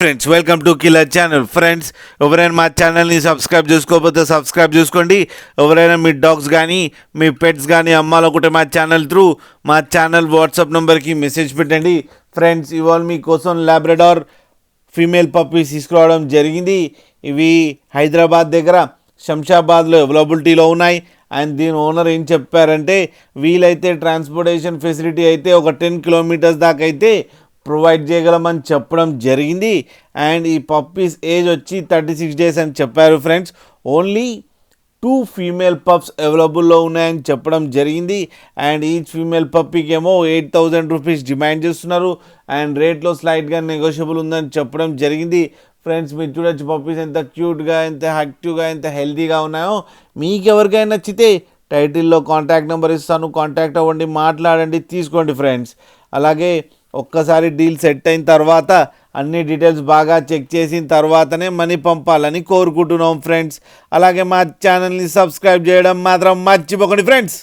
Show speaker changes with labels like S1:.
S1: Friends welcome to killer channel. Friends ఎవరైనా మా ఛానల్ని సబ్స్క్రైబ్ చేసుకోకపోతే సబ్స్క్రైబ్ చేసుకోండి. ఎవరైనా మీ డాగ్స్ కానీ మీ పెట్స్ కానీ అమ్మాలనుకుంటే మా ఛానల్ త్రూ మా ఛానల్ వాట్సాప్ నెంబర్కి మెసేజ్ పెట్టండి. ఫ్రెండ్స్ ఇవాళ మీకోసం లాబ్రడార్ ఫీమేల్ పప్పీస్ తీసుకురావడం జరిగింది. ఇవి హైదరాబాద్ దగ్గర శంషాబాద్లో అవైలబిలిటీలో ఉన్నాయి. అండ్ దీని ఓనర్ ఏం చెప్పారంటే వీలైతే ట్రాన్స్పోర్టేషన్ ఫెసిలిటీ అయితే ఒక 10 కిలోమీటర్స్ దాకా అయితే ప్రొవైడ్ చేయగలమని చెప్పడం జరిగింది. అండ్ ఈ పప్పీస్ ఏజ్ వచ్చి 36 డేస్ అని చెప్పారు. ఫ్రెండ్స్ ఓన్లీ 2 ఫీమేల్ పప్స్ అవైలబుల్లో ఉన్నాయని చెప్పడం జరిగింది. అండ్ ఈచ్ ఫీమేల్ పప్పీకి ఏమో 8,000 రూపీస్ డిమాండ్ చేస్తున్నారు. అండ్ రేట్లో స్లైట్గా నెగోషియబుల్ ఉందని చెప్పడం జరిగింది. ఫ్రెండ్స్ మీరు చూడొచ్చు పప్పీస్ ఎంత క్యూట్గా, ఎంత యాక్టివ్గా, ఎంత హెల్తీగా ఉన్నాయో. మీకు ఎవరికైనా నచ్చితే టైటిల్లో కాంటాక్ట్ నెంబర్ ఇస్తాను, కాంటాక్ట్ అవ్వండి, మాట్లాడండి, తీసుకోండి. ఫ్రెండ్స్ అలాగే ఒక్కసారి డీల్ సెట్ అయిన తర్వాత అన్ని డీటెయిల్స్ బాగా చెక్ చేసిన తర్వాతనే మనీ పంపాలని కోరుకుంటున్నాం. ఫ్రెండ్స్ అలాగే మా ఛానల్ని సబ్స్క్రైబ్ చేయడం మాత్రం మర్చిపోకండి. ఫ్రెండ్స్